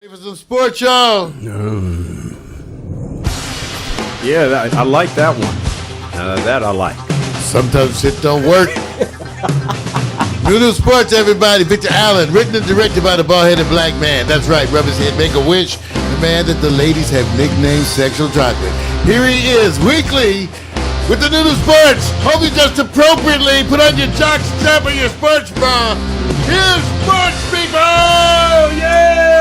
For some sports, y'all. Yeah, I like that one. That I like. Sometimes shit don't work. New Sports, everybody. Victor Allen, written and directed by the bald-headed black man. That's right, rub his head, make a wish. The man that the ladies have nicknamed Sexual Chocolate. Here he is, weekly, with the New Sports. Hope you just appropriately put on your jock strap and your sports bra. Here's sports, people! Yeah! Yeah!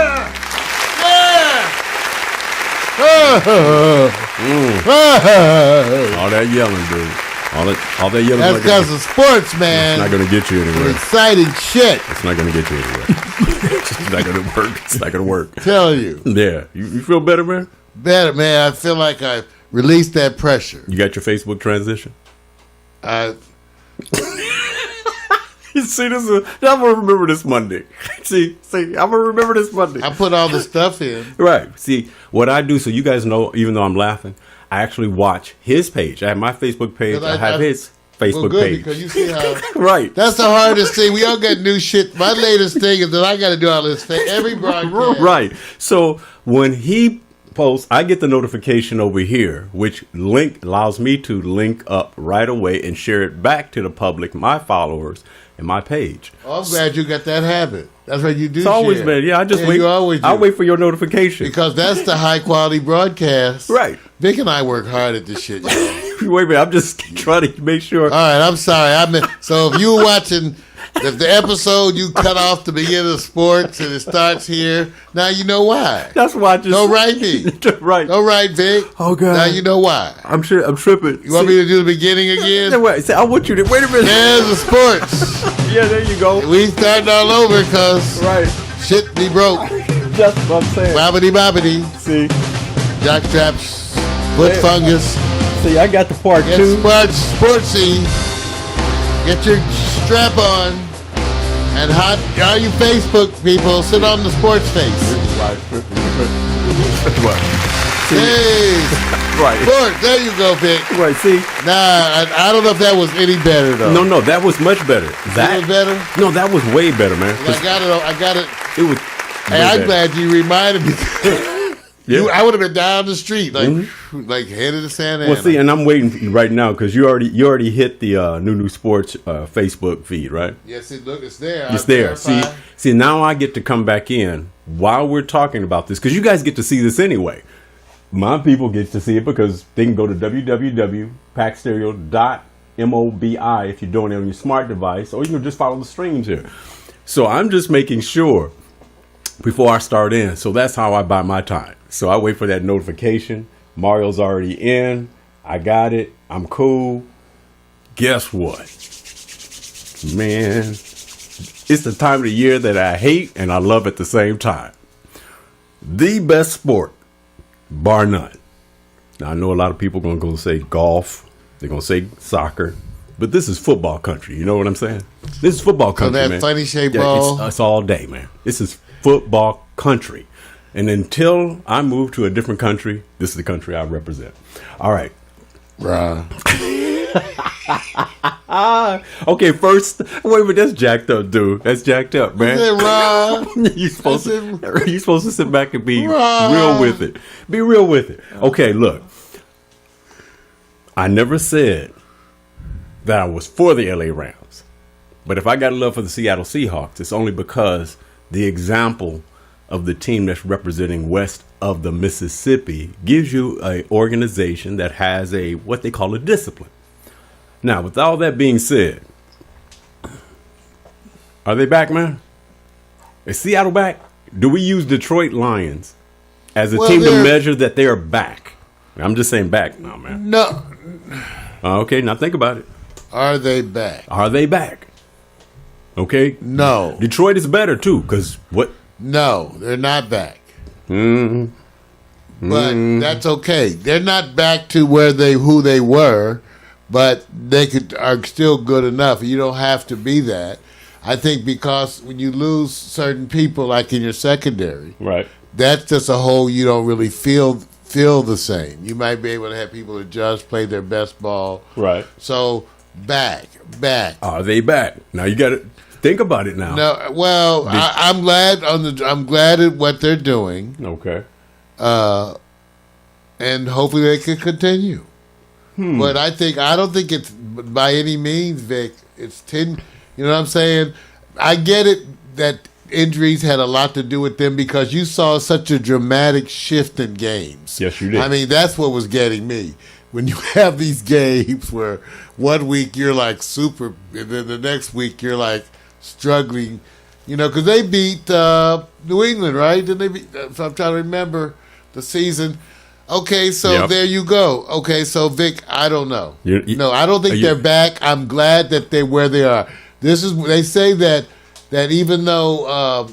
All that yelling, dude. All that yelling. That's because of sports, man. It's not going to get you anywhere. Exciting shit. It's not going to get you anywhere. It's not going to work. It's not going to work. Tell you. Yeah. You feel better, man? Better, man. I feel like I released that pressure. You got your Facebook transition? You see, I'm gonna remember this Monday. See, I'm gonna remember this Monday. I put all the stuff in. Right. See, what I do, so you guys know, even though I'm laughing, I actually watch his page. I have my Facebook page. I have his Facebook page. Because you see how right. That's the hardest thing. We all got new shit. My latest thing is that I got to do all this thing every broadcast. Right. So when he posts, I get the notification over here, which allows me to link up right away and share it back to the public, my followers, and my page. Oh, I'm glad you got that habit. That's what you do. It's always been. Yeah, I just wait. I'll wait for your notification because that's the high quality broadcast. Right. Vic and I work hard at this shit. Wait a minute. I'm just trying to make sure. All right. I'm sorry. So if you were watching. If the episode you cut off the beginning of sports and it starts here, now you know why. That's why I just... Don't write me. Right. Don't write Vic. Oh, God. Now you know why. I'm tripping. You want me to do the beginning again? I want you to... Wait a minute. There's the sports. Yeah, there you go. We starting all over because shit be broke. That's what I'm saying. Bobbity bobbity. See? Jockstraps, foot fungus. See, I got the part Get two. Sportsy. Get your strap on. And all you Facebook people, sit on the sports face. Hey, right. Sports, there you go, Vic. Right, see? Nah, I don't know if that was any better, though. No, that was much better. That was better? No, that was way better, man. I got it. It was... Hey, I'm glad you reminded me. Yeah. I would have been down the street, like headed to Santa Ana. Well, see, and I'm waiting right now because you already hit the New Sports Facebook feed, right? Yes, look, it's there. It's there. See, now I get to come back in while we're talking about this because you guys get to see this anyway. My people get to see it because they can go to www.packstereo.mobi if you're doing it on your smart device, or you can just follow the streams here. So I'm just making sure before I start in. So that's how I buy my time. So I wait for that notification. Mario's already in. I got it. I'm cool. Guess what? Man, it's the time of the year that I hate and I love at the same time. The best sport, bar none. Now, I know a lot of people are going to say golf. They're going to say soccer. But this is football country. You know what I'm saying? This is football country, so that man. funny shaped ball. It's all day, man. This is football country. And until I move to a different country, this is the country I represent. All right. Right. Okay, first, wait a minute, that's jacked up, dude. That's jacked up, man. You supposed to sit back and be real with it. Be real with it. Okay, look. I never said that I was for the LA Rams. But if I got love for the Seattle Seahawks, it's only because the example of the team that's representing west of the Mississippi gives you an organization that has what they call a discipline. Now, with all that being said, are they back, man? Is Seattle back? Do we use Detroit Lions as a team to measure that they are back? I'm just saying back now, man. No. Okay, now think about it. Are they back? Are they back? Okay. No. Detroit is better, too, because what? No, they're not back. Mm-hmm. But that's okay. They're not back to who they were, but they are still good enough. You don't have to be that. I think because when you lose certain people, like in your secondary, right, that's just a whole you don't really feel the same. You might be able to have people that just play their best ball. Right. So back. Are they back? Now you got it. Think about it now. No, well, I'm glad I'm glad at what they're doing. Okay. And hopefully they can continue. But I don't think it's by any means, Vic. It's 10. You know what I'm saying? I get it that injuries had a lot to do with them because you saw such a dramatic shift in games. Yes, you did. I mean, that's what was getting me. When you have these games where 1 week you're like super, and then the next week you're like struggling, because they beat New England, right? Didn't they beat? So I'm trying to remember the season. Okay, so there you go. Okay, so Vic, I don't know. No, I don't think they're back. I'm glad that they're where they are. They say that even though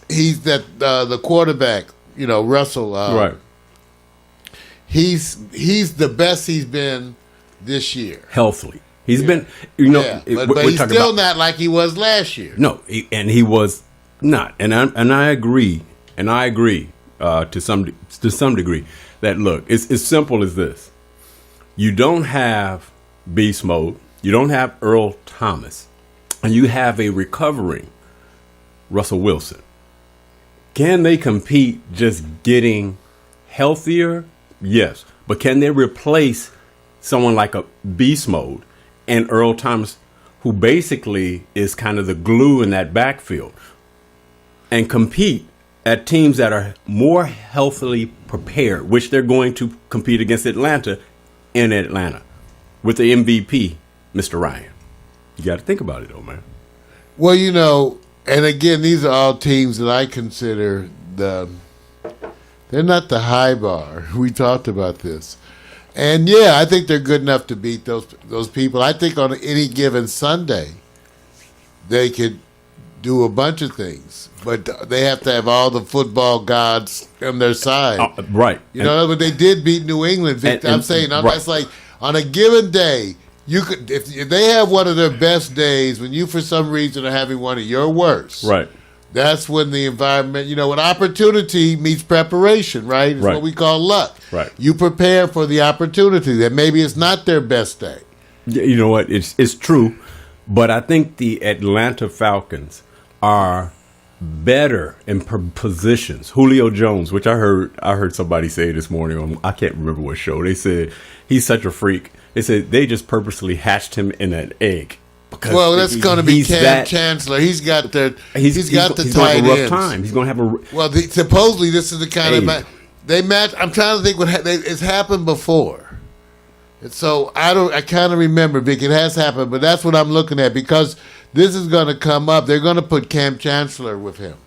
he's the quarterback, Russell, right. He's the best he's been this year. Healthily. He's been, but he's still not like he was last year. No, and he was not. And I agree to some degree that, look, it's as simple as this. You don't have beast mode. You don't have Earl Thomas. And you have a recovering Russell Wilson. Can they compete just getting healthier? Yes. But can they replace someone like a beast mode and Earl Thomas, who basically is kind of the glue in that backfield, and compete at teams that are more healthily prepared, which they're going to compete against Atlanta in Atlanta with the MVP, Mr. Ryan? You got to think about it, though, man. Well, and again, these are all teams that I consider they're not the high bar. We talked about this. And, I think they're good enough to beat those people. I think on any given Sunday, they could do a bunch of things. But they have to have all the football gods on their side. Right. But they did beat New England. I'm saying, that's like, on a given day, you could if they have one of their best days when you for some reason are having one of your worst. Right. That's when the environment, when opportunity meets preparation, right? It's what we call luck. Right. You prepare for the opportunity that maybe it's not their best day. You know what? It's true, but I think the Atlanta Falcons are better in positions. Julio Jones, which I heard somebody say this morning. I can't remember what show. They said he's such a freak. They said they just purposely hatched him in an egg. Well, that's going to be Cam Chancellor. He's got the he's tight going to have a rough ends. Time. He's going to have a well. Supposedly, this is the kind of they match. I'm trying to think it's happened before, and so I kind of remember, Vic. It has happened, but that's what I'm looking at because this is going to come up. They're going to put Cam Chancellor with him.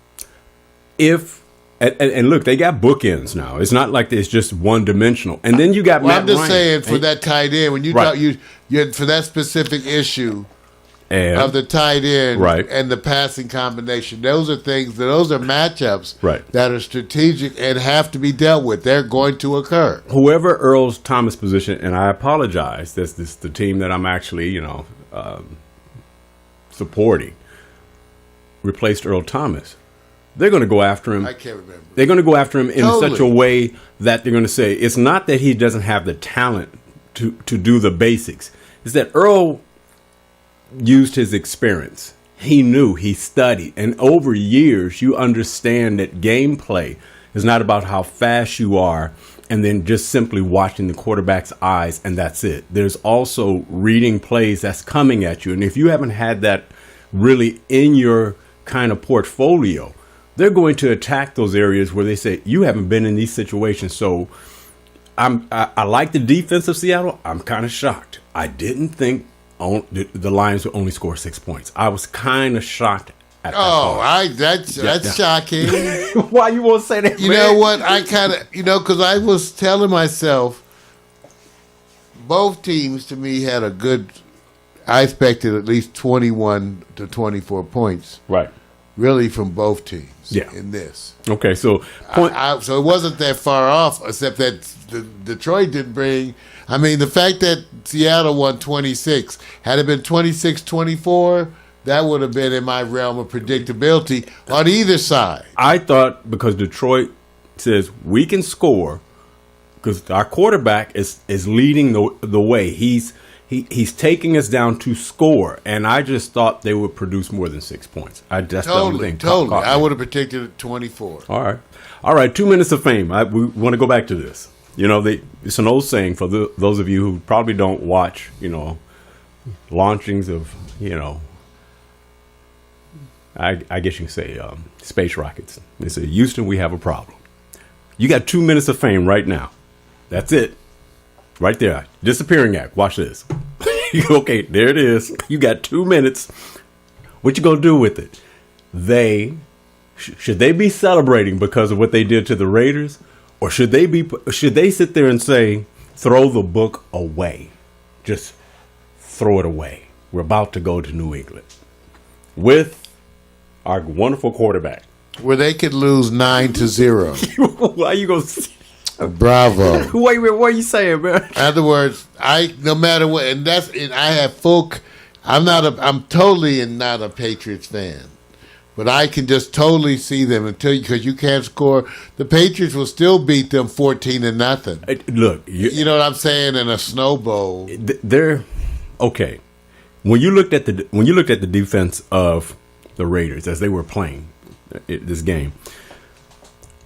And look, they got bookends now. It's not like it's just one dimensional. And then you got Matt I'm just Ryan. saying for that tight end when you talk you for that specific issue. Of the tight end and the passing combination. Those are matchups that are strategic and have to be dealt with. They're going to occur. Whoever Earl Thomas' position, and I apologize, this the team that I'm actually, supporting, replaced Earl Thomas. They're going to go after him. I can't remember. They're going to go after him in such a way that they're going to say, it's not that he doesn't have the talent to do the basics. It's that Earl used his experience. He knew, he studied, and over years you understand that gameplay is not about how fast you are and then just simply watching the quarterback's eyes and that's it. There's also reading plays that's coming at you, and if you haven't had that really in your kind of portfolio, they're going to attack those areas where they say you haven't been in these situations. So I like the defense of Seattle. I'm kind of shocked. I didn't think the Lions would only score 6 points. I was kind of shocked at that. That's shocking. Why you won't say that? You know what? I kind of, because I was telling myself, both teams to me had a good. I expected at least 21 to 24 points. Right. Really, from both teams. Yeah. In this. Okay, so so it wasn't that far off, except that Detroit didn't bring. I mean, the fact that Seattle won 26, had it been 26-24, that would have been in my realm of predictability on either side. I thought because Detroit says we can score, because our quarterback is leading the way. He's He's taking us down to score, and I just thought they would produce more than 6 points. That's the only thing. Totally. I would have predicted 24. All right. 2 minutes of fame. We want to go back to this. It's an old saying for those of you who probably don't watch, launchings of, I guess you can say space rockets. They say, Houston, we have a problem. You got 2 minutes of fame right now. That's it. Right there. Disappearing act. Watch this. Okay, there it is. You got 2 minutes. What you gonna do with it? Should they be celebrating because of what they did to the Raiders? Or should they sit there and say, throw the book away? Just throw it away. We're about to go to New England with our wonderful quarterback. Where they could lose 9-0. Why you gonna? Bravo. Wait, what are you saying, man? In other words, no matter what, and I have I'm totally not a Patriots fan, but I can just totally see them because you can't score. The Patriots will still beat them 14-0. Look, you know what I'm saying? In a Snow Bowl, they're okay. When you looked at the defense of the Raiders as they were playing this game,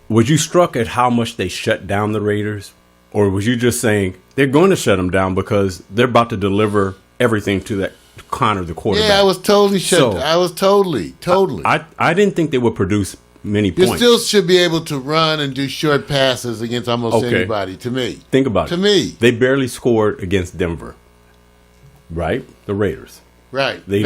was you struck at how much they shut down the Raiders? Or was you just saying they're going to shut them down because they're about to deliver everything to Connor, the quarterback? Yeah, I was totally shut. I was totally. I didn't think they would produce many points. You still should be able to run and do short passes against almost anybody, to me. Think about it. To me. They barely scored against Denver. Right? The Raiders. Right. They've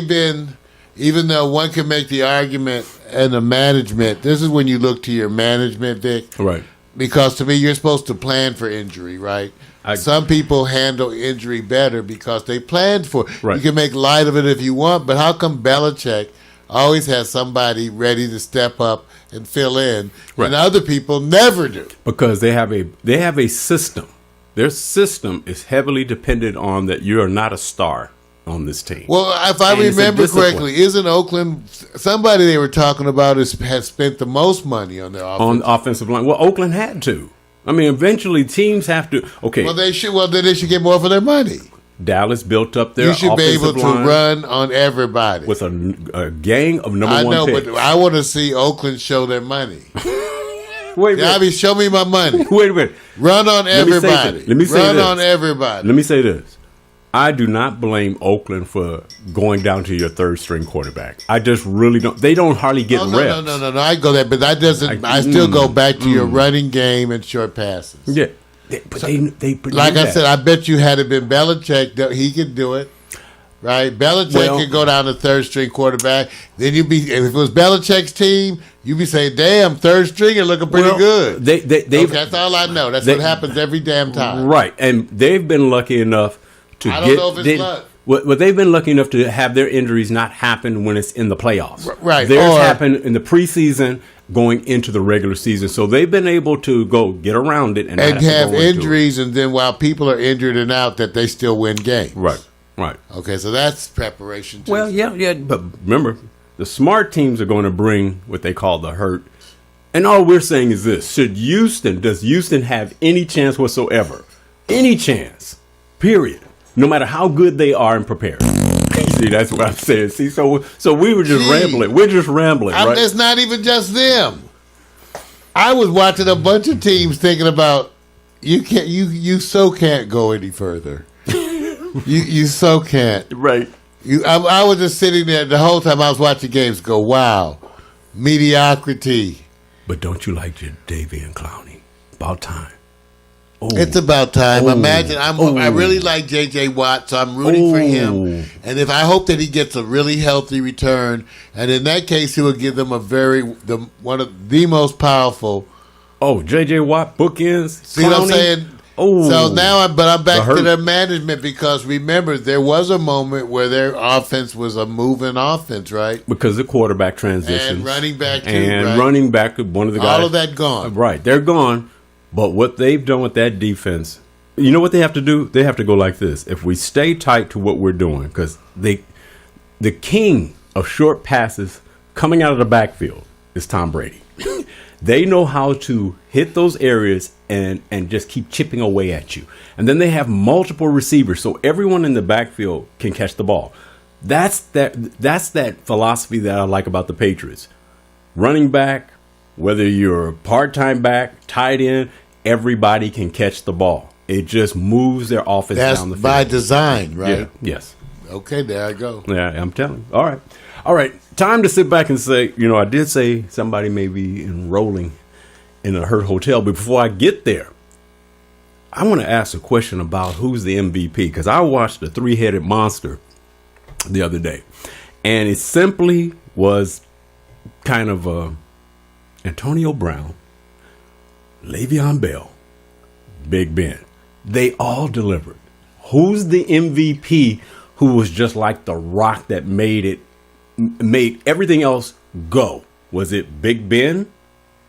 been, even though one could make the argument and the management, this is when you look to your management, Vic. Right. Because to me, you're supposed to plan for injury, right? Some people handle injury better because they planned for it. Right. You can make light of it if you want, but how come Belichick always has somebody ready to step up and fill in, and other people never do? Because they have a system. Their system is heavily dependent on that you are not a star on this team. Well, if I remember correctly, isn't Oakland somebody they were talking about has spent the most money on their offense? On the offensive line. Well, Oakland had to. I mean, eventually teams have to. Okay. Well, they should get more for their money. Dallas built up their offensive line. You should be able to run on everybody with a gang of number one. I know, picks. but I want to see Oakland show their money. Wait a minute. Show me my money. Wait a minute. Run on everybody. Let me say run this. on everybody. Let me say this. I do not blame Oakland for going down to your third string quarterback. I just really don't. They don't hardly get reps. No. I go there, but that doesn't. I still go back to your running game and short passes. Yeah, but they like I said, I bet you had it been Belichick, he could do it. Right, Belichick could go down to third string quarterback. Then if it was Belichick's team, you'd be saying, "Damn, third stringer looking pretty good." That's all I know. That's what happens every damn time. Right, and they've been lucky enough. I don't know if it's luck. Well, they've been lucky enough to have their injuries not happen when it's in the playoffs. Right. Theirs happened in the preseason going into the regular season. So they've been able to go get around it and have injuries, and then while people are injured and out, that they still win games. Right. Okay, so that's preparation too. Well, yeah. But remember, the smart teams are going to bring what they call the hurt. And all we're saying is this. Does Houston have any chance whatsoever? Any chance. Period. No matter how good they are and prepared. See, that's what I'm saying. See, so we were just rambling. We're just rambling, right? It's not even just them. I was watching a bunch of teams thinking about you can't go any further. you so can't. Right. I was just sitting there the whole time I was watching games go, wow, mediocrity. But don't you like your Davian Clowney? About time. Oh. It's about time. Imagine I really like J.J. Watt, so I'm rooting for him. And I hope that he gets a really healthy return, and in that case, he will give them one of the most powerful. Oh, J.J. Watt bookends. See what I'm saying? Oh, so now I'm back to their management because remember there was a moment where their offense was a moving offense, right? Because the quarterback transitions and running back running back, one of the guys. All of that gone. Right, they're gone. But what they've done with that defense, you know what they have to do? They have to go like this. If we stay tight to what we're doing, because the king of short passes coming out of the backfield is Tom Brady. They know how to hit those areas and just keep chipping away at you. And then they have multiple receivers, so everyone in the backfield can catch the ball. That's that philosophy that I like about the Patriots. Running back, whether you're a part-time back, tight end, everybody can catch the ball. It just moves their offense down the field. That's by design, right? Yeah. Yes. Okay, there I go. Yeah, I'm telling you. All right. Time to sit back and say, I did say somebody may be enrolling in a Hurt hotel, but before I get there, I want to ask a question about who's the MVP, because I watched the three-headed monster the other day, and it simply was kind of Antonio Brown, Le'Veon Bell, Big Ben. They all delivered. Who's the MVP who was just like the rock that made everything else go? Was it Big Ben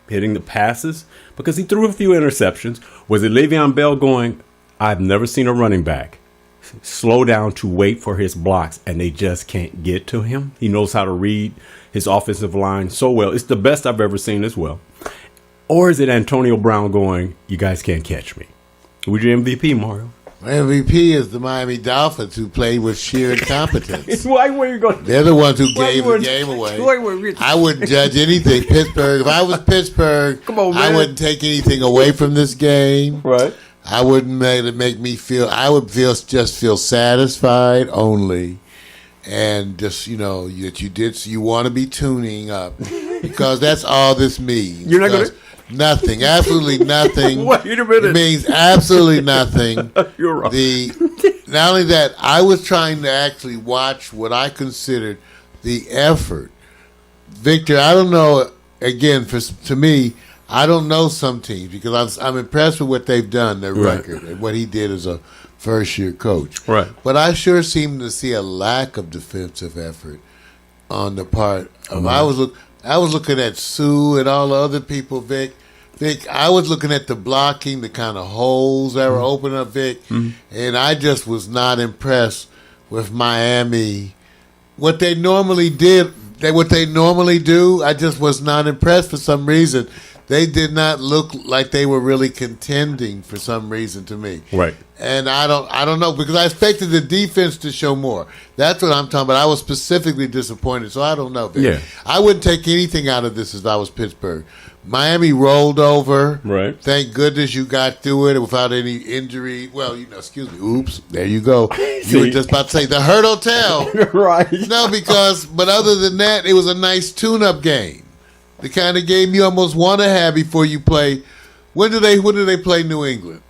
hitting the passes? Because he threw a few interceptions. Was it Le'Veon Bell going, I've never seen a running back slow down to wait for his blocks and they just can't get to him? He knows how to read his offensive line so well. It's the best I've ever seen as well. Or is it Antonio Brown going, you guys can't catch me? Who's your MVP, Mario? My MVP is the Miami Dolphins, who played with sheer incompetence. Why were you going? They're the ones who gave the game away. I wouldn't judge anything. Pittsburgh. If I was Pittsburgh, come on, man. I wouldn't take anything away from this game. Right. I wouldn't make me feel. I would just feel satisfied only, and just that you want to be tuning up, because that's all this means. You're not going to. Nothing, absolutely nothing. Wait a minute. It means absolutely nothing. You're right. Not only that, I was trying to actually watch what I considered the effort. Victor, I don't know. Again, to me, I don't know some teams, because I'm impressed with what they've done, their record, and what he did as a first-year coach. Right. But I sure seem to see a lack of defensive effort on the part of. I was looking at Sue and all the other people, Vic. I was looking at the blocking, the kind of holes that were opening up, Vic, and I just was not impressed with Miami. What they normally do, I just was not impressed for some reason. They did not look like they were really contending for some reason to me. Right. And I don't know, because I expected the defense to show more. That's what I'm talking about. I was specifically disappointed, so I don't know. Yeah. I wouldn't take anything out of this if I was Pittsburgh. Miami rolled over. Right. Thank goodness you got through it without any injury. Well, excuse me. Oops. There you go. You were just about to say the Hurt Hotel. Right. No, but other than that, it was a nice tune-up game. The kind of game you almost want to have before you play. When do they play New England?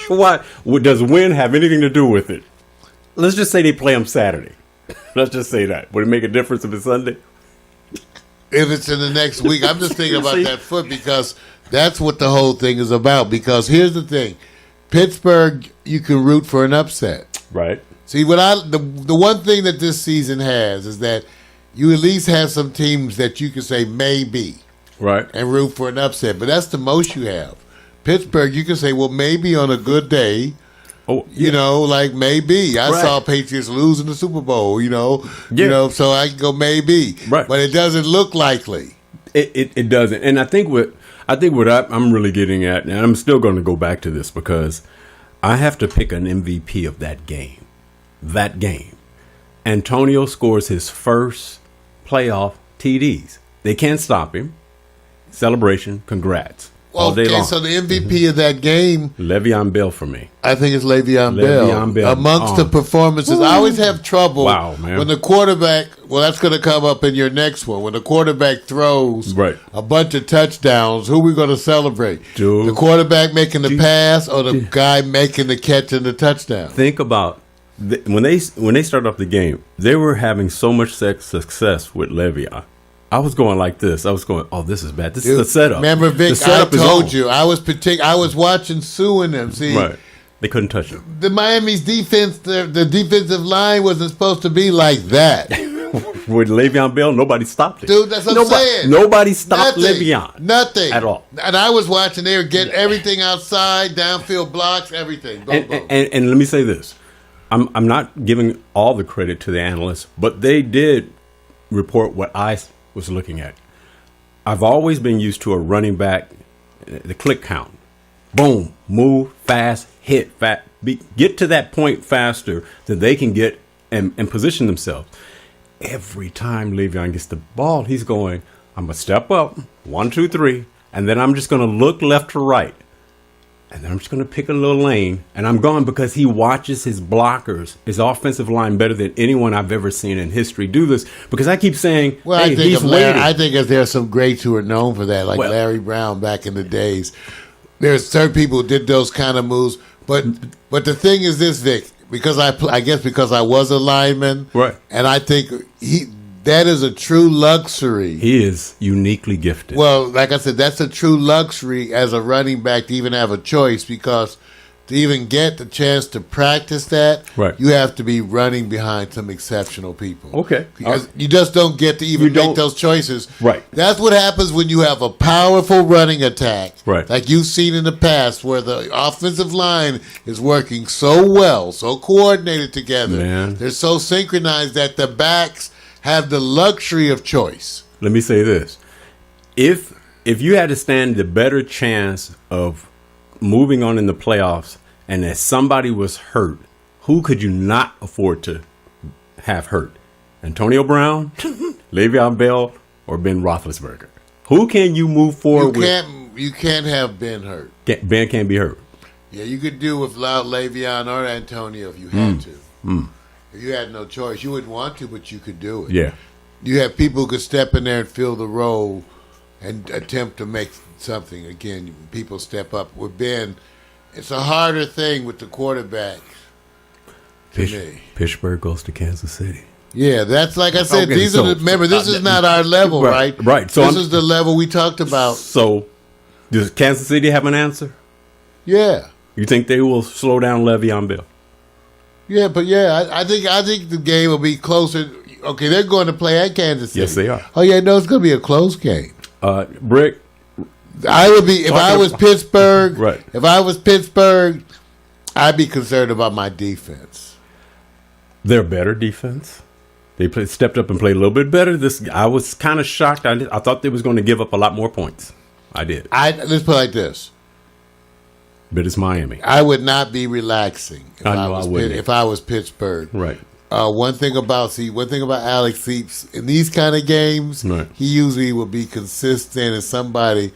What does win have anything to do with it? Let's just say they play them Saturday. Let's just say that. Would it make a difference if it's Sunday? If it's in the next week, I'm just thinking about that foot, because that's what the whole thing is about. Because here's the thing, Pittsburgh, you can root for an upset. Right. See, the one thing that this season has is that you at least have some teams that you can say maybe, right, and root for an upset. But that's the most you have. Pittsburgh, you can say, well, maybe on a good day. Oh, yeah. Like maybe. I saw Patriots lose in the Super Bowl, so I can go maybe. Right. But it doesn't look likely. It doesn't. And I think what I'm really getting at, and I'm still going to go back to this, because I have to pick an MVP of that game. Antonio scores his first playoff TDs. They can't stop him. Celebration, congrats. All day long. So the MVP of that game, Le'Veon Bell for me. I think it's Le'Veon Bell. Amongst the performances, I always have trouble when the quarterback. Well, that's going to come up in your next one. When the quarterback throws a bunch of touchdowns, who are we going to celebrate? The quarterback making the pass, or the guy making the catch and the touchdown? Think about when they started off the game. They were having so much success with Le'Veon. I was going like this. I was going, oh, this is bad. This is the setup. Remember, Vic, I told you. I was watching Sue and them. See, they couldn't touch him. The Miami's defense, the defensive line wasn't supposed to be like that. With Le'Veon Bell, nobody stopped it. Dude, that's what I'm saying. Nobody stopped Le'Veon. Nothing. At all. And I was watching. They were getting everything outside, downfield blocks, everything. Boom, boom. And let me say this. I'm not giving all the credit to the analysts, but they did report what I was looking at. I've always been used to a running back, the click count. Boom, move, fast, hit, get to that point faster than they can get and position themselves. Every time Le'Veon gets the ball, he's going, I'm going to step up, 1, 2, 3, and then I'm just going to look left to right. And then I'm just going to pick a little lane, and I'm gone because he watches his blockers, his offensive line, better than anyone I've ever seen in history do this. Because I keep saying, well, hey, he's waiting. I think there are some greats who are known for that, like Larry Brown back in the days. There's certain people who did those kind of moves. But the thing is this, Vic, because I guess because I was a lineman, right? And I think that is a true luxury. He is uniquely gifted. Well, like I said, that's a true luxury as a running back to even have a choice, because to even get the chance to practice that, right, you have to be running behind some exceptional people. Okay. Because you just don't get to even make those choices. Right. That's what happens when you have a powerful running attack, right, like you've seen in the past, where the offensive line is working so well, so coordinated together. Man. They're so synchronized that the backs have the luxury of choice. Let me say this. If you had to stand the better chance of moving on in the playoffs and that somebody was hurt, who could you not afford to have hurt? Antonio Brown, Le'Veon Bell, or Ben Roethlisberger? Who can you move forward with? You can't have Ben hurt. Ben can't be hurt. Yeah, you could do without Le'Veon or Antonio if you had to. If you had no choice, you wouldn't want to, but you could do it. Yeah. You have people who could step in there and fill the role and attempt to make something. Again, people step up. With Ben, it's a harder thing with the quarterback. Pittsburgh goes to Kansas City. Yeah, that's like I said. Okay, remember, this is not our level, right? Right. So this is the level we talked about. So, does Kansas City have an answer? Yeah. You think they will slow down Le'Veon Bell? Yeah, but I think the game will be closer. Okay, they're going to play at Kansas City. Yes, they are. Oh yeah, no, it's going to be a close game. Brick, I would be if I was Pittsburgh. Right. If I was Pittsburgh, I'd be concerned about my defense. They're better defense. They stepped up and played a little bit better. I was kind of shocked. I thought they was going to give up a lot more points. I did. Let's put it like this. But it's Miami. I would not be relaxing if I was Pittsburgh. Right. One thing about Alex Seeps in these kind of games, right, he usually will be consistent and somebody.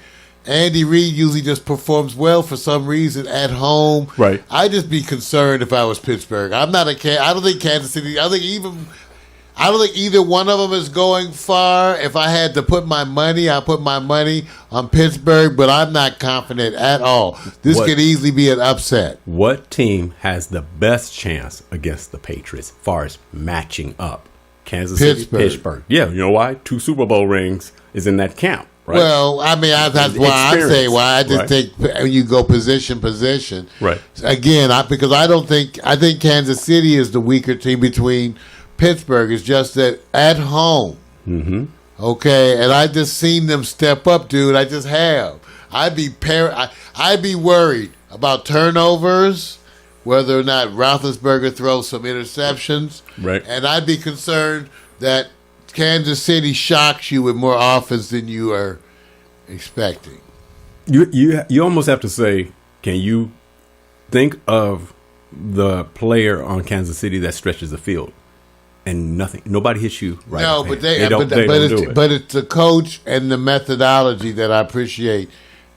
Andy Reid usually just performs well for some reason at home. Right. I'd just be concerned if I was Pittsburgh. I don't think Kansas City. I don't think either one of them is going far. If I had to put my money, I'll put my money on Pittsburgh, but I'm not confident at all. This could easily be an upset. What team has the best chance against the Patriots as far as matching up? Kansas City, Pittsburgh. Yeah, you know why? 2 Super Bowl rings is in that camp. Right? Well, I mean, that's why I'm saying why I just think when you go position. Right. Again, I think Kansas City is the weaker team between Pittsburgh. It's just that at home. Mm-hmm. Okay, and I just seen them step up, dude. I just have. I'd be worried about turnovers, whether or not Roethlisberger throws some interceptions. Right. And I'd be concerned that Kansas City shocks you with more offense than you are expecting. You almost have to say, can you think of the player on Kansas City that stretches the field and nobody hits you right? No, but it's the coach and the methodology that I appreciate,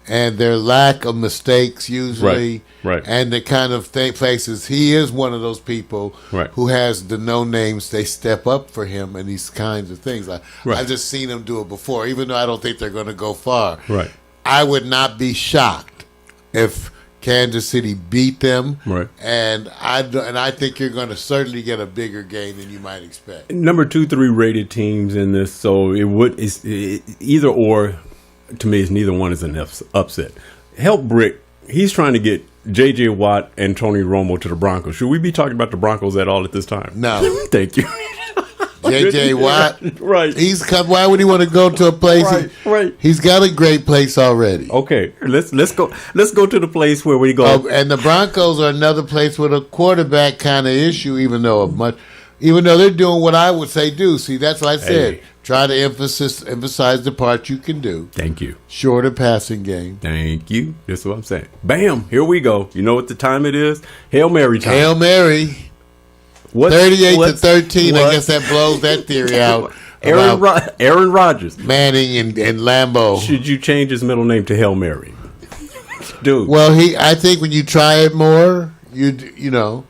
and their lack of mistakes usually, right. And the kind of faces. He is one of those people who has the no names. They step up for him and these kinds of things. I've just seen him do it before, even though I don't think they're going to go far. Right. I would not be shocked if Kansas City beat them, right? And I think you're going to certainly get a bigger game than you might expect. Number 2-3 rated teams in this, so it's either or. To me, it's neither one is an upset. Help Brick. He's trying to get J.J. Watt and Tony Romo to the Broncos. Should we be talking about the Broncos at all at this time? No. Thank you. J.J. Watt, right? He's come. Why would he want to go to a place? Right. He's got a great place already. Okay, let's go. Let's go to the place where we go. And the Broncos are another place with a quarterback kind of issue, even though Even though they're doing what I would say do. See, that's what I said. Hey. Try to emphasize the part you can do. Thank you. Shorter passing game. Thank you. That's what I'm saying. Bam. Here we go. You know what the time it is? Hail Mary time. Hail Mary. 38-13. I guess that blows that theory out. Aaron Rodgers. Manning and Lambeau. Should you change his middle name to Hail Mary? Dude. Well, I think when you try it more, you know,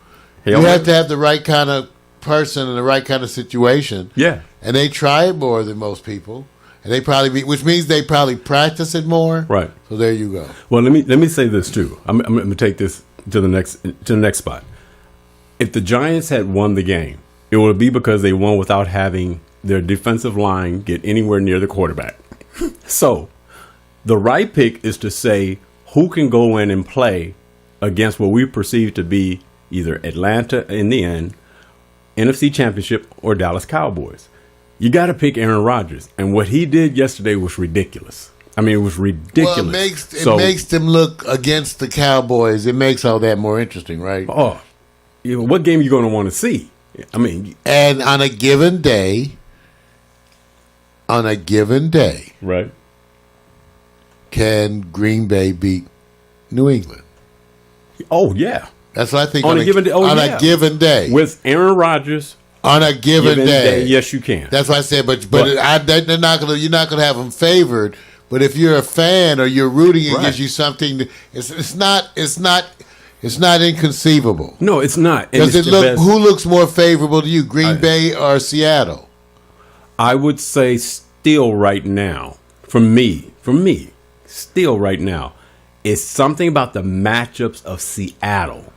Hail you Mary. have to have the right kind of person in the right kind of situation. Yeah. And they try it more than most people. And they probably which means they probably practice it more. Right. So there you go. Well, let me say this too. I'm going to take this to the next spot. If the Giants had won the game, it would be because they won without having their defensive line get anywhere near the quarterback. So, the right pick is to say who can go in and play against what we perceive to be either Atlanta in the end, NFC Championship, or Dallas Cowboys. You got to pick Aaron Rodgers, and what he did yesterday was ridiculous. I mean, it was ridiculous. Well, it makes them look against the Cowboys. It makes all that more interesting, right? Oh, what game are you going to want to see? I mean, and on a given day, right? Can Green Bay beat New England? Oh yeah, that's what I think. On a given day, a given day with Aaron Rodgers. On a given day, yes, you can. That's what I said. But they're not gonna. You're not gonna have them favored. But if you're a fan or you're rooting against you something, it's not inconceivable. No, it's not. Does it look? Who looks more favorable to you, Green Bay or Seattle? I would say still right now, for me, still right now, it's something about the matchups of Seattle.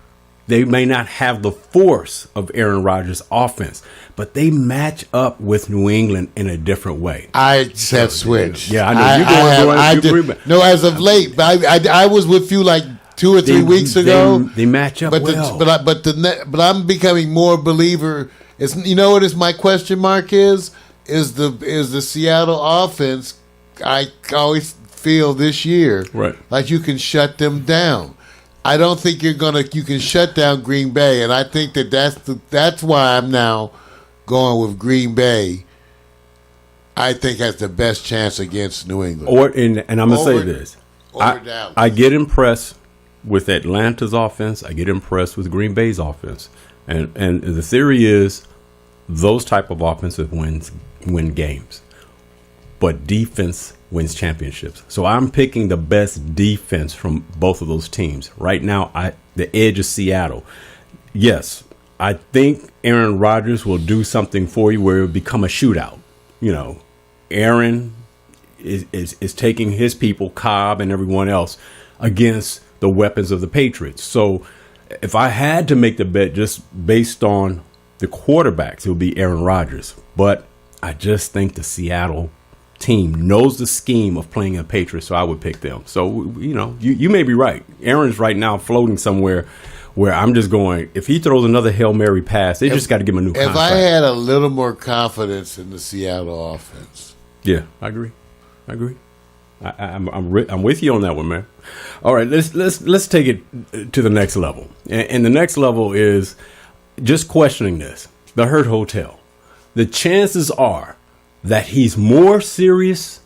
They may not have the force of Aaron Rodgers' offense, but they match up with New England in a different way. I have switched. Yeah, I know. No, as of late, I was with you like 2 or 3 weeks ago. They match up well. But I'm becoming more believer. You know what is my question mark is the Seattle offense. I always feel this year like you can shut them down. I don't think you can shut down Green Bay, and I think that's why I'm now going with Green Bay. I think has the best chance against New England. And I'm gonna say this: I get impressed with Atlanta's offense. I get impressed with Green Bay's offense, and the theory is those type of offensive win games, but defense wins championships. So I'm picking the best defense from both of those teams. Right now, the edge is Seattle. Yes, I think Aaron Rodgers will do something for you where it will become a shootout. You know, Aaron is taking his people, Cobb and everyone else, against the weapons of the Patriots. So if I had to make the bet just based on the quarterbacks, it would be Aaron Rodgers. But I just think the Seattle team knows the scheme of playing a Patriot, so I would pick them. So, you know, you may be right. Aaron's right now floating somewhere where I'm just going, if he throws another Hail Mary pass, they just got to give him a new contract. If I had a little more confidence in the Seattle offense. Yeah, I agree. I'm with you on that one, man. All right, let's take it to the next level. And the next level is just questioning this. The Hurt Hotel. The chances are that he's more serious,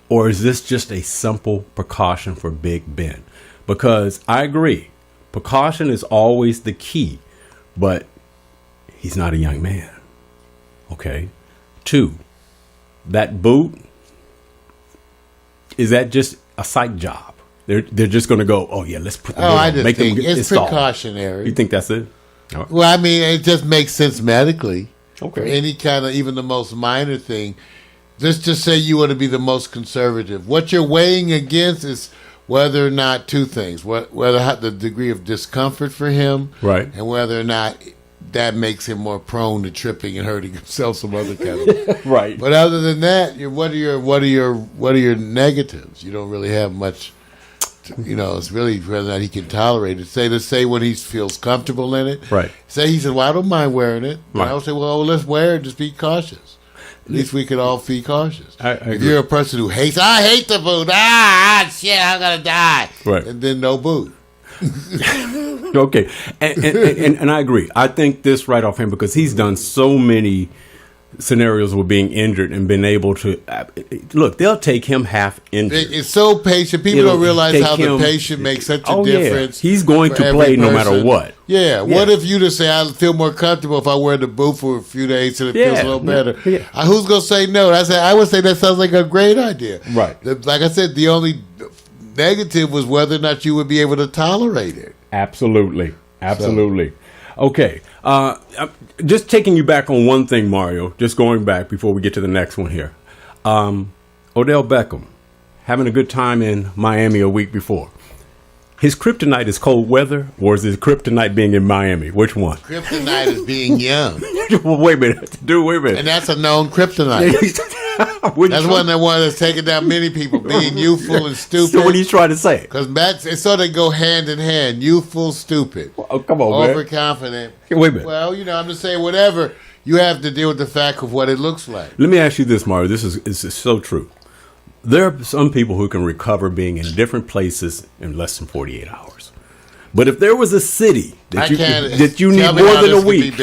or is this just a simple precaution for Big Ben? Because I agree, precaution is always the key, but he's not a young man. Okay. 2, that boot, is that just a psych job? They're just going to go, oh yeah, let's put the boot on. I just Make think them it's installed. precautionary. You think that's it? Right. Well, I mean, it just makes sense medically. Okay. For any kind of, even the most minor thing. Just to say you want to be the most conservative. What you're weighing against is whether or not 2 things. Whether the degree of discomfort for him. Right. And whether or not that makes him more prone to tripping and hurting himself some other kind of right. But other than that, what are your negatives? You don't really have much. It's really whether or not he can tolerate it. Let's say when he feels comfortable in it. Right. Say he said, well, I don't mind wearing it. Right. I would say, well, let's wear it. Just be cautious. At least we could all be cautious. I if agree. you're a person who hates, I hate the boot. Shit, I'm going to die. Right. And then no boot. Okay, and I agree. I think this right off him because he's done so many scenarios with being injured and been able to look. They'll take him half injured. It's so patient. People don't realize how the patient makes such a difference. Yeah. He's going to play no matter what. Yeah. What if you just say I feel more comfortable if I wear the boot for a few days and it feels a little better? Yeah. Who's gonna say no? I would say that sounds like a great idea. Right. Like I said, the only negative was whether or not you would be able to tolerate it. Absolutely. Okay. Just taking you back on one thing, Mario, just going back before we get to the next one here. Odell Beckham, having a good time in Miami a week before. His kryptonite is cold weather, or is his kryptonite being in Miami? Which one? Kryptonite is being young. Well, wait a minute. Dude, wait a minute. And that's a known kryptonite. That's one that's taken down many people, being youthful and stupid. So what are you trying to say? Because it's so they go hand in hand. Youthful, stupid. Oh, come on, man. Overconfident. Wait a minute. Well, I'm just saying whatever. You have to deal with the fact of what it looks like. Let me ask you this, Mario. This is so true. There are some people who can recover being in different places in less than 48 hours. But if there was a city that you need more than a week,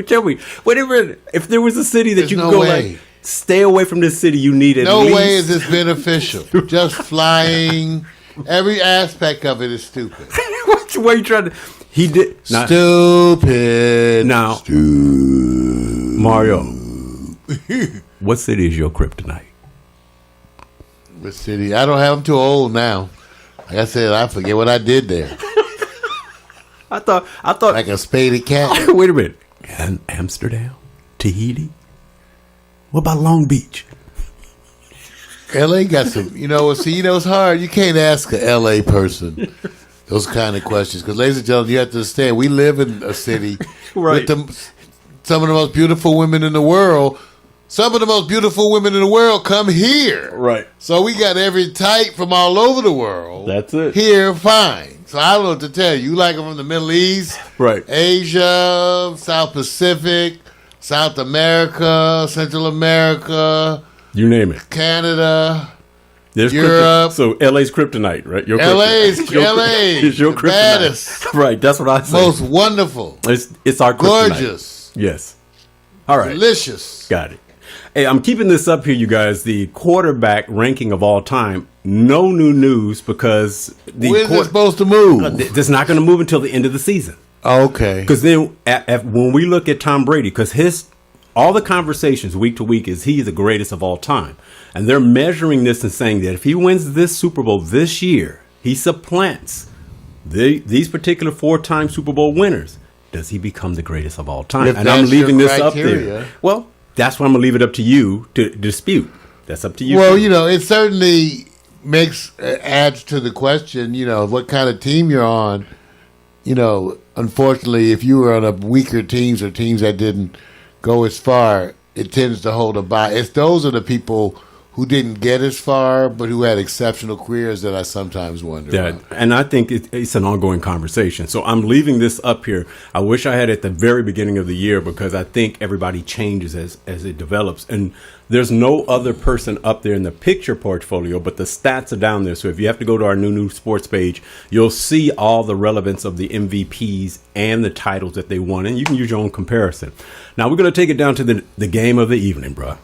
tell me, whatever. If there was a city that you could go like, stay away from this city, you need at least. No way is this beneficial. Just flying, every aspect of it is stupid. What are you trying to? He did stupid. Now, Mario, what city is your kryptonite? What city? I don't have. I'm too old now. Like I said, I forget what I did there. I thought like a spaded cat. Wait a minute. Amsterdam, Tahiti. What about Long Beach? LA got some. It's hard. You can't ask a LA person those kind of questions because, ladies and gentlemen, you have to understand we live in a city right. with some of the most beautiful women in the world. Some of the most beautiful women in the world come here. Right. So we got every type from all over the world. That's it. Here, fine. So I don't know what to tell you. You like them from the Middle East, right? Asia, South Pacific, South America, Central America. You name it. Canada. There's Europe. So LA's kryptonite, right? LA is your kryptonite. Baddest. Right, that's what I say. Most wonderful. It's our kryptonite. Gorgeous. Yes. All right. Delicious. Got it. Hey, I'm keeping this up here, you guys. The quarterback ranking of all time. No new news because when's it supposed to move? It's not going to move until the end of the season. Okay. Because then, when we look at Tom Brady, because all the conversations week to week is he's the greatest of all time, and they're measuring this and saying that if he wins this Super Bowl this year, he supplants these particular 4-time Super Bowl winners. Does he become the greatest of all time? And I'm leaving this up there. Well. That's why I'm going to leave it up to you to dispute. That's up to you. Well, it certainly adds to the question, what kind of team you're on. Unfortunately, if you were on a weaker teams or teams that didn't go as far, it tends to hold a bias. Those are the people who didn't get as far, but who had exceptional careers that I sometimes wonder about. And I think it's an ongoing conversation. So I'm leaving this up here. I wish I had at the very beginning of the year because I think everybody changes as it develops. And there's no other person up there in the picture portfolio, but the stats are down there. So if you have to go to our new sports page, you'll see all the relevance of the MVPs and the titles that they won. And you can use your own comparison. Now we're going to take it down to the game of the evening, bro.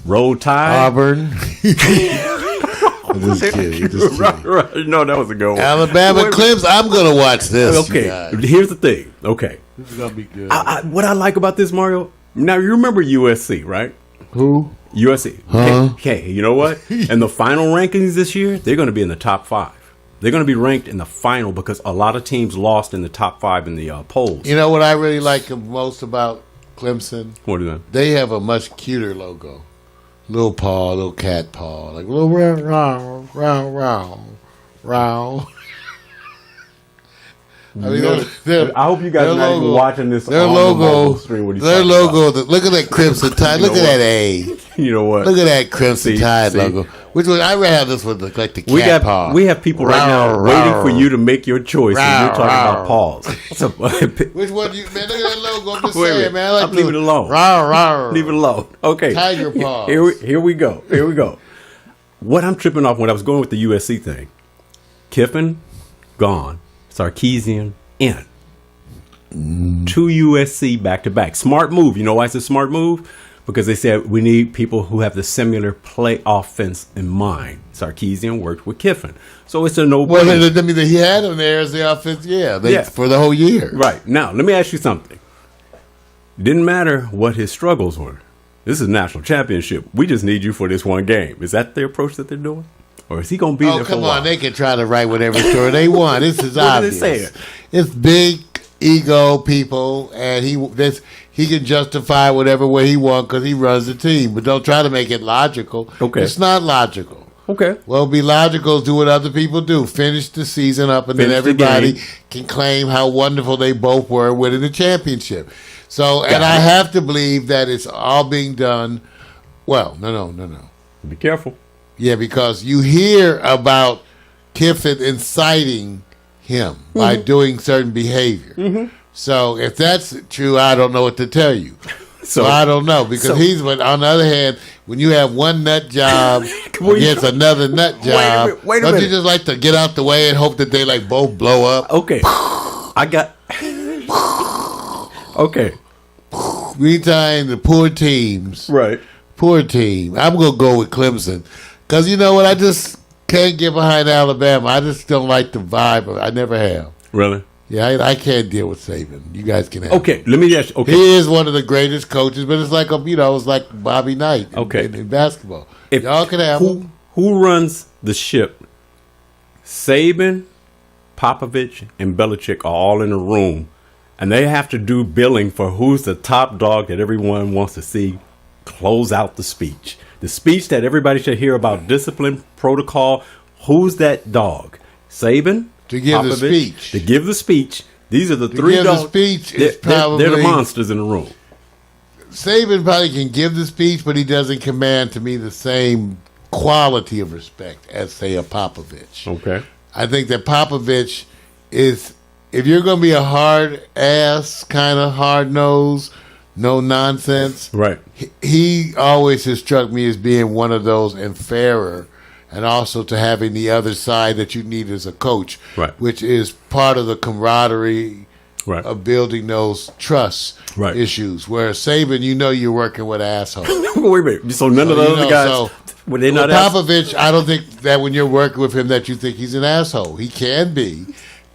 Roll Tide. Auburn. Just kidding. Right. No, that was a good one. Alabama Clemson. I'm going to watch this. Okay. Here's the thing. Okay. This is going to be good. What I like about this, Mario, now you remember USC, right? Who? USC. Huh? Okay. You know what? In the final rankings this year, they're going to be in the top 5. They're going to be ranked in the final because a lot of teams lost in the top 5 in the polls. You know what I really like most about Clemson? What is that? They have a much cuter logo. Little paw, little cat paw, like little round. I hope you guys are not even watching this. Their logo, look at that Crimson Tide. Look at that A. You know what? Look at that Crimson Tide logo. Which one? I rather have this one look like the cat paw. We have people right now waiting for you to make your choice. And you're talking about paws. Which one? Man, look at that logo. I'm just saying, man. I'll leave it alone. Leave it alone. Okay. Tiger paws. Here we go. What I'm tripping off when I was going with the USC thing, Kiffin, gone. Sarkisian, in. 2 USC back-to-back. Smart move. You know why it's a smart move? Because they said we need people who have the similar play offense in mind. Sarkisian worked with Kiffin. So it's a no-brainer. Well, he had him there as the offense, for the whole year. Right. Now, let me ask you something. Didn't matter what his struggles were. This is a national championship. We just need you for this one game. Is that the approach that they're doing? Or is he going to be there for a while? Oh, come on. They can try to write whatever story they want. This is obvious. What did they say? It's big ego people, and he can justify whatever way he wants because he runs the team. But don't try to make it logical. Okay. It's not logical. Okay. Well, be logical is do what other people do. Finish the season up, and then everybody can claim how wonderful they both were winning the championship. So, and I have to believe that it's all being done. Well, no. Be careful. Yeah, because you hear about Kiffin inciting him by doing certain behavior. Mm-hmm. So if that's true, I don't know what to tell you. So I don't know because but on the other hand, when you have one nut job against another nut job, wait a don't minute. you just like to get out the way and hope that they like both blow up? Okay. Okay. Meantime, the poor teams. Right. Poor team. I'm going to go with Clemson. Because you know what? I just can't get behind Alabama. I just don't like the vibe of it. I never have. Really? Yeah, I can't deal with Saban. You guys can have Okay, let me ask you. Okay. He is one of the greatest coaches, but it's like, it's like Bobby Knight in basketball. If y'all can have him. Who runs the ship? Saban, Popovich, and Belichick are all in a room, and they have to do billing for who's the top dog that everyone wants to see close out the speech. The speech that everybody should hear about discipline, protocol. Who's that dog? Saban? To give Popovich, the speech. To give the speech. These are the three dogs. The speech is they're the monsters in the room. Saban probably can give the speech, but he doesn't command, to me, the same quality of respect as, say, a Popovich. Okay. I think that Popovich is, if you're going to be a hard ass, kind of hard nose, no nonsense. Right. He always has struck me as being one of those and fairer, and also to having the other side that you need as a coach, right, which is part of the camaraderie right, of building those trust right, issues. Whereas Saban, you're working with assholes. Wait a minute. So none of the other guys, when they're not Popovich, I don't think that when you're working with him that you think he's an asshole. He can be,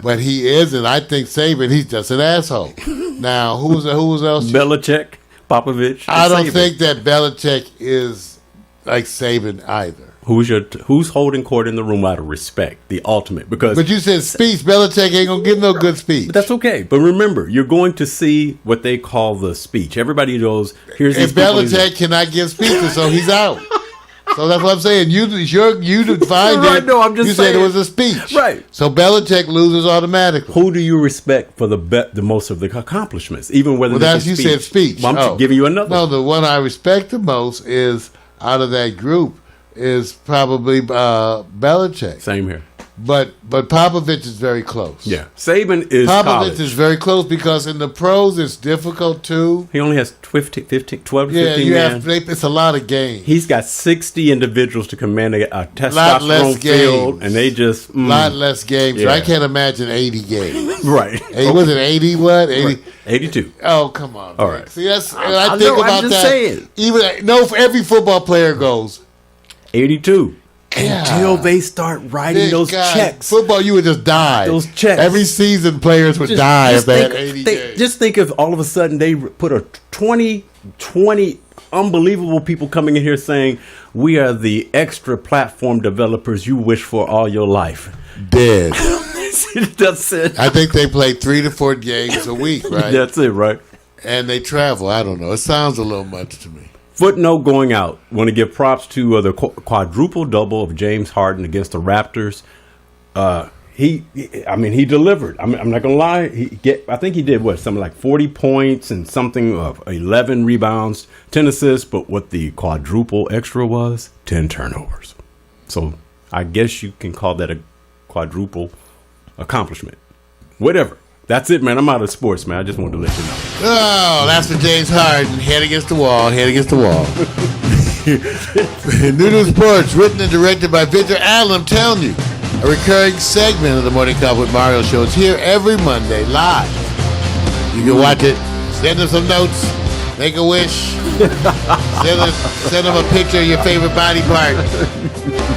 but he isn't. I think Saban, he's just an asshole. Now, who's else? Belichick, Popovich. I don't think that Belichick is like Saban either. Who's holding court in the room out of respect? The ultimate, because. But you said speech. Belichick ain't gonna give no good speech. But that's okay. But remember, you're going to see what they call the speech. Everybody knows. If Belichick cannot give speeches, so he's out. So that's what I'm saying. You defined right, it. no, I'm just you saying. said it was a speech, right? So Belichick loses automatically. Who do you respect for the most of the accomplishments, even whether? Well, that's you said speech. Well, I'm giving you another. No, the one I respect the most is out of that group is probably Belichick. Same here. But Popovich is very close. Yeah, Saban is Popovich college. is very close because in the pros it's difficult too. He only has 12 to 15 it's a lot of games. He's got 60 individuals to command a testosterone field, and they just a lot less games. Yeah. I can't imagine 80 games. Right? Was it 80? What 80? Right. 82. Oh, come on. All man. right. See, that's I think know, about I'm just that. saying. Every football player goes 82. Yeah. Until they start writing those checks. Football, you would just die. Those checks. Every season, players would die if they had 80 games. Just think if all of a sudden they put a 20 unbelievable people coming in here saying, we are the extra platform developers you wish for all your life. Dead. That's it. I think they play 3 to 4 games a week, right? That's it, right? And they travel. I don't know. It sounds a little much to me. Footnote going out. Want to give props to the quadruple double of James Harden against the Raptors. He delivered. I'm not gonna lie. I think he did something like 40 points and something of 11 rebounds, 10 assists. But what the quadruple extra was, 10 turnovers. So I guess you can call that a quadruple accomplishment. Whatever. That's it, man. I'm out of sports, man. I just wanted to let you know. Oh, that's for James Harden. Head against the wall. Noodle Sports, written and directed by Victor Allen. I'm telling you, A recurring segment of the Morning Cup with Mario show is here every Monday live. You can watch it. Send them some notes. Make a wish. Send them a picture of your favorite body part.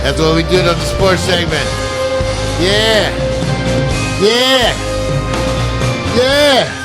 That's what we did on the sports segment. Yeah. Yeah. Yeah.